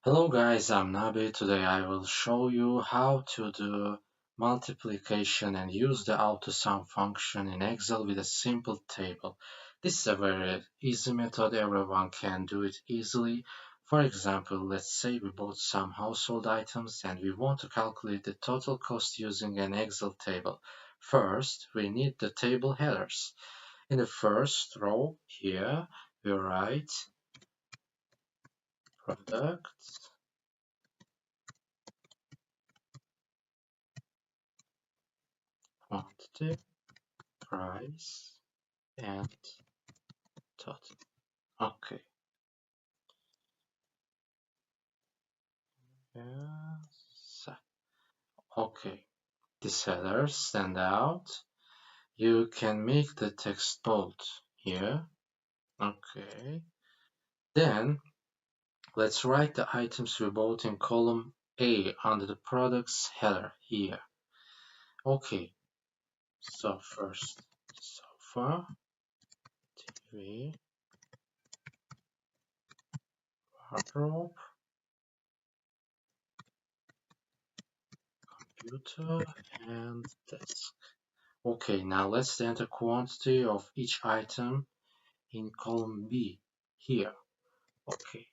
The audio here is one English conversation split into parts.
Hello guys, I'm Nabi. Today I will show you how to do multiplication and use the AutoSum function in Excel with a simple table. This is a very easy method, everyone can do it easily. For example, let's say we bought some household items and we want to calculate the total cost using an Excel table. First, we need the table headers. In the first row here, we write product, quantity, price, and total. Okay. Yes. Okay. These headers stand out. You can make the text bold here. Okay. Then let's write the items we bought in column A under the products header here. Okay. So first, sofa, TV, wardrobe, computer, and desk. Okay, now let's enter quantity of each item in column B here. Okay,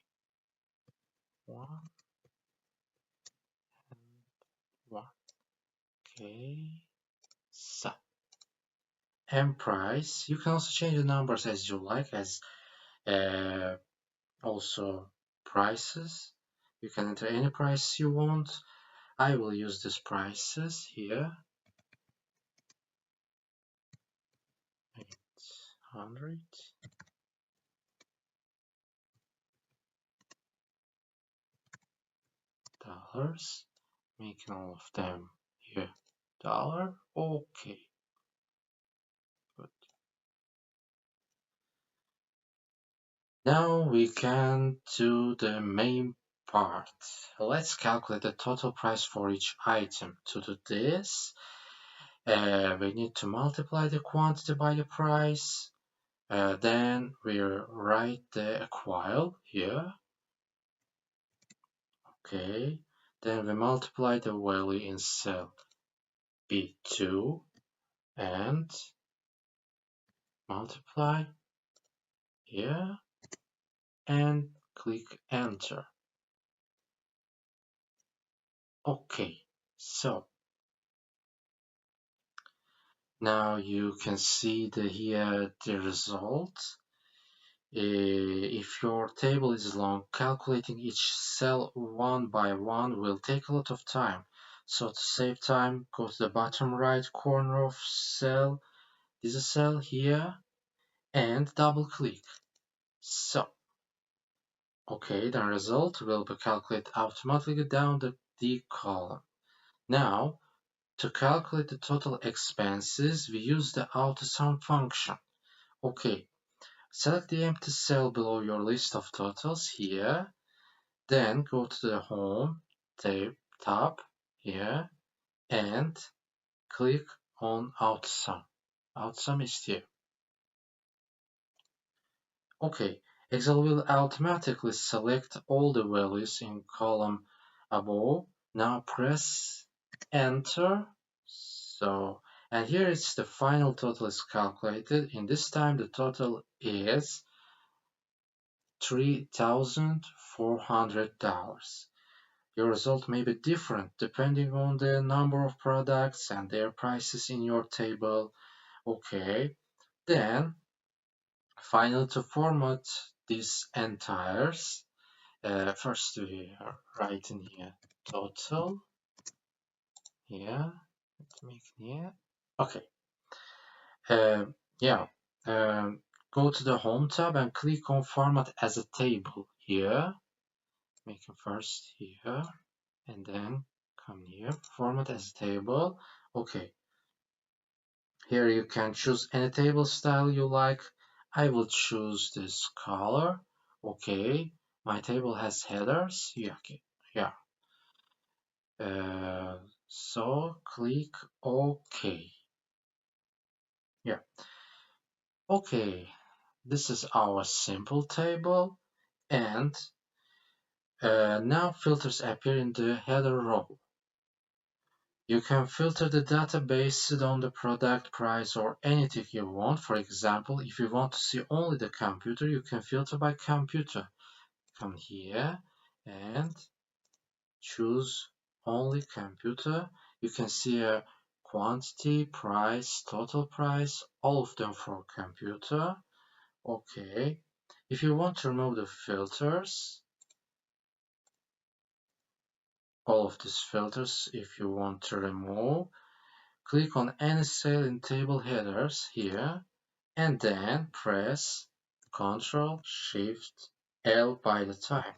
one and one. Okay, so and price. You can also change the numbers as you like, as uh, also prices. You can enter any price you want. I will use these prices here. $800. Making all of them here dollar. Okay, good. Now we can do the main part. Let's calculate the total price for each item. To do this, we need to multiply the quantity by the price. Then we write the equal here. Okay. Then we multiply the value in cell B2 and multiply here and click enter. Okay, so now you can see here the result. If your table is long, calculating each cell one by one will take a lot of time. So to save time, go to the bottom right corner of cell, this is cell here, and double click. So, okay, the result will be calculated automatically down the D column. Now, to calculate the total expenses, we use the AutoSum function. Okay, select the empty cell below your list of totals here. Then go to the Home tab here and click on AutoSum. AutoSum is here. Okay, Excel will automatically select all the values in column above. Now press Enter. So, and here it's the final total is calculated. In this time, the total is $3,400. Your result may be different depending on the number of products and their prices in your table. Okay, then finally to format these entires, first we are writing here total. Yeah, let's make it here. Okay, yeah, go to the Home tab and click on Format as a Table here. Make it first here, and then come here, Format as a Table. Okay, here you can choose any table style you like. I will choose this color. Okay, my table has headers. Yeah, okay, yeah. So click OK. Yeah. Okay, this is our simple table, and Now filters appear in the header row. You can filter the data based on the product, price, or anything you want. For example, if you want to see only the computer, you can filter by computer. Come here and choose only computer. You can see a quantity, price, total price, all of them for computer. Okay. If you want to remove the filters, all of these filters, if you want to remove, click on any cell in table headers here and then press Ctrl Shift L by the time.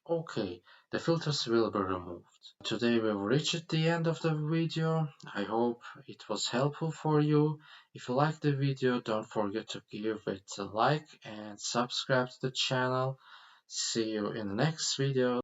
Okay, the filters will be removed. Today we've reached the end of the video. I hope it was helpful for you. If you like the video, don't forget to give it a like and subscribe to the channel. See you in the next video.